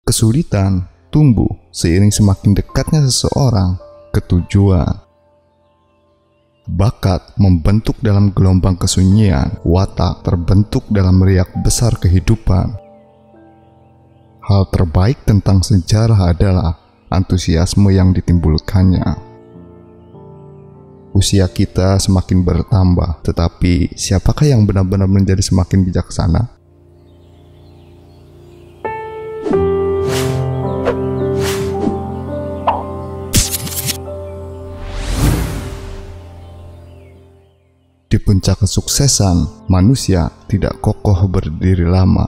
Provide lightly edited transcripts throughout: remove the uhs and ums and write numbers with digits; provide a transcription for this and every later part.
Kesulitan tumbuh seiring semakin dekatnya seseorang ke tujuan. Bakat membentuk dalam gelombang kesunyian, watak terbentuk dalam riak besar kehidupan. Hal terbaik tentang sejarah adalah antusiasme yang ditimbulkannya. Usia kita semakin bertambah, tetapi siapakah yang benar-benar menjadi semakin bijaksana? Di puncak kesuksesan, manusia tidak kokoh berdiri lama.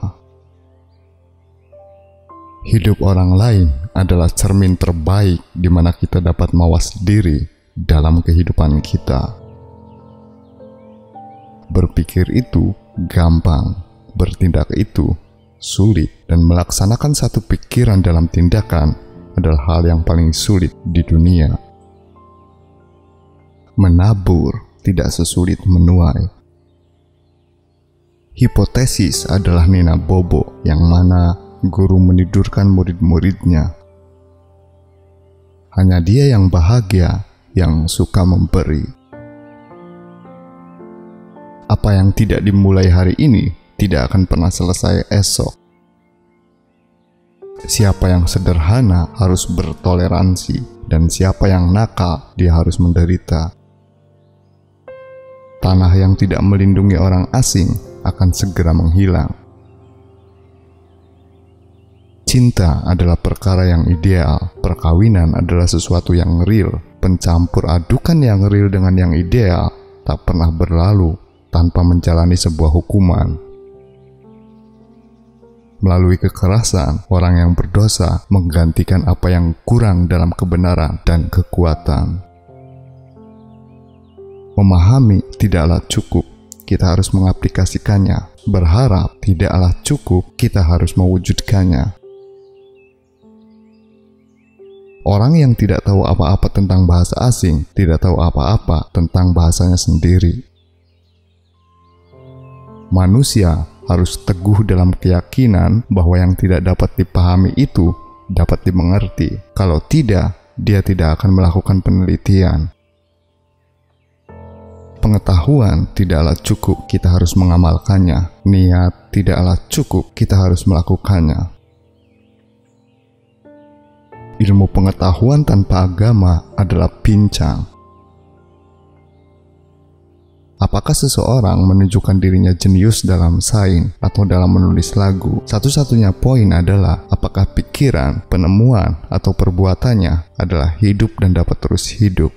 Hidup orang lain adalah cermin terbaik di mana kita dapat mawas diri dalam kehidupan kita. Berpikir itu gampang, bertindak itu sulit, dan melaksanakan satu pikiran dalam tindakan adalah hal yang paling sulit di dunia. Menabur tidak sesulit menuai. Hipotesis adalah Nina Bobo yang mana guru menidurkan murid-muridnya. Hanya dia yang bahagia, yang suka memberi. Apa yang tidak dimulai hari ini tidak akan pernah selesai esok. Siapa yang sederhana harus bertoleransi, dan siapa yang nakal dia harus menderita. Tanah yang tidak melindungi orang asing akan segera menghilang. Cinta adalah perkara yang ideal, perkawinan adalah sesuatu yang real, pencampur adukan yang real dengan yang ideal tak pernah berlalu tanpa menjalani sebuah hukuman. Melalui kekerasan, orang yang berdosa menggantikan apa yang kurang dalam kebenaran dan kekuatan. Memahami tidaklah cukup, kita harus mengaplikasikannya. Berharap tidaklah cukup, kita harus mewujudkannya. Orang yang tidak tahu apa-apa tentang bahasa asing, tidak tahu apa-apa tentang bahasanya sendiri. Manusia harus teguh dalam keyakinan bahwa yang tidak dapat dipahami itu dapat dimengerti. Kalau tidak, dia tidak akan melakukan penelitian. Pengetahuan tidaklah cukup, kita harus mengamalkannya. Niat tidaklah cukup, kita harus melakukannya. Ilmu pengetahuan tanpa agama adalah pincang. Apakah seseorang menunjukkan dirinya jenius dalam sains atau dalam menulis lagu? Satu-satunya poin adalah apakah pikiran, penemuan, atau perbuatannya adalah hidup dan dapat terus hidup.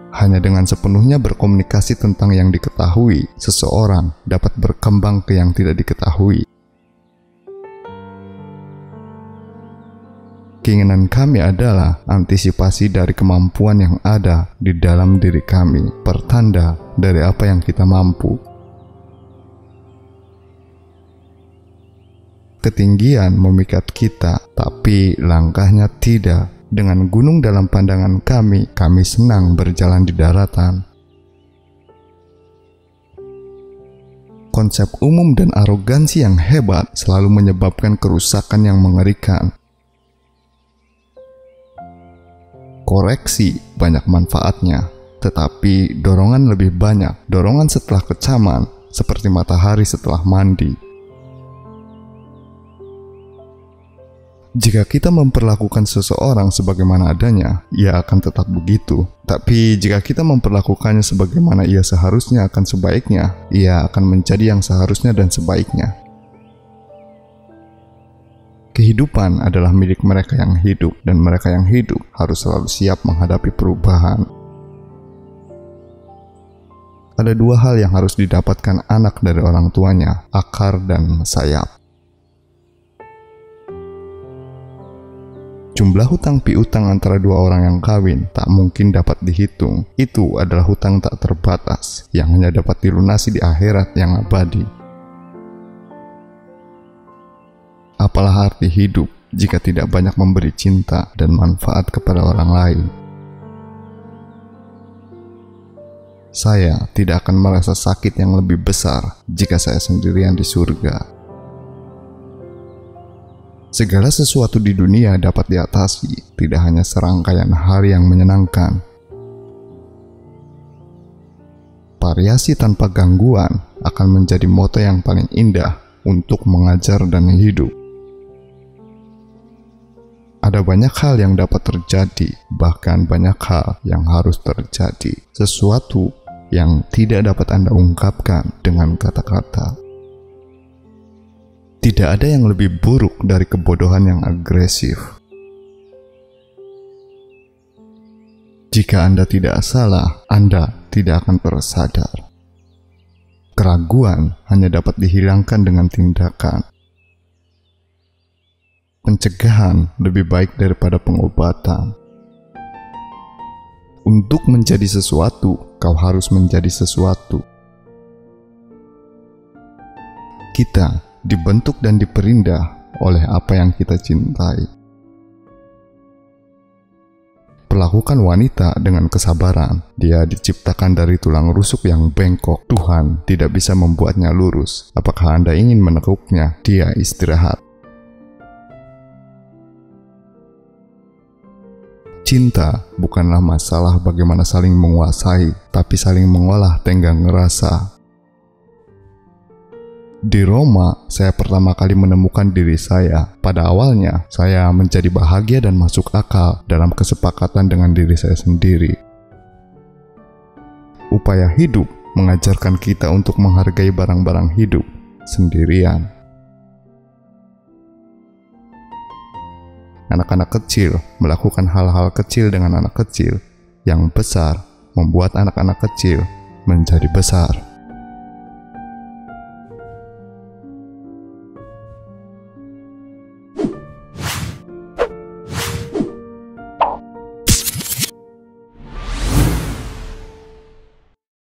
Hanya dengan sepenuhnya berkomunikasi tentang yang diketahui, seseorang dapat berkembang ke yang tidak diketahui. Keinginan kami adalah antisipasi dari kemampuan yang ada di dalam diri kami, pertanda dari apa yang kita mampu. Ketinggian memikat kita, tapi langkahnya tidak. Dengan gunung dalam pandangan kami senang berjalan di daratan. Konsep umum dan arogansi yang hebat selalu menyebabkan kerusakan yang mengerikan. Koreksi banyak manfaatnya, tetapi dorongan lebih banyak. Dorongan setelah kecaman, seperti matahari setelah mandi. Jika kita memperlakukan seseorang sebagaimana adanya, ia akan tetap begitu. Tapi jika kita memperlakukannya sebagaimana ia seharusnya akan sebaiknya, ia akan menjadi yang seharusnya dan sebaiknya. Kehidupan adalah milik mereka yang hidup, dan mereka yang hidup harus selalu siap menghadapi perubahan. Ada dua hal yang harus didapatkan anak dari orang tuanya, akar dan sayap. Jumlah hutang piutang antara dua orang yang kawin tak mungkin dapat dihitung. Itu adalah hutang tak terbatas yang hanya dapat dilunasi di akhirat yang abadi. Apalah arti hidup jika tidak banyak memberi cinta dan manfaat kepada orang lain? Saya tidak akan merasa sakit yang lebih besar jika saya sendirian di surga. Segala sesuatu di dunia dapat diatasi, tidak hanya serangkaian hari yang menyenangkan. Variasi tanpa gangguan akan menjadi moto yang paling indah untuk mengajar dan hidup. Ada banyak hal yang dapat terjadi, bahkan banyak hal yang harus terjadi. Sesuatu yang tidak dapat Anda ungkapkan dengan kata-kata. Tidak ada yang lebih buruk dari kebodohan yang agresif. Jika Anda tidak salah, Anda tidak akan tersadar. Keraguan hanya dapat dihilangkan dengan tindakan. Pencegahan lebih baik daripada pengobatan. Untuk menjadi sesuatu, kau harus menjadi sesuatu. Kita dibentuk dan diperindah oleh apa yang kita cintai. Perlakukan wanita dengan kesabaran. Dia diciptakan dari tulang rusuk yang bengkok. Tuhan tidak bisa membuatnya lurus. Apakah Anda ingin menekuknya? Dia istirahat. Cinta bukanlah masalah bagaimana saling menguasai, tapi saling mengolah tenggang rasa. Di Roma, saya pertama kali menemukan diri saya. Pada awalnya, saya menjadi bahagia dan masuk akal dalam kesepakatan dengan diri saya sendiri. Upaya hidup mengajarkan kita untuk menghargai barang-barang hidup sendirian. Anak-anak kecil melakukan hal-hal kecil dengan anak kecil. Yang besar membuat anak-anak kecil menjadi besar.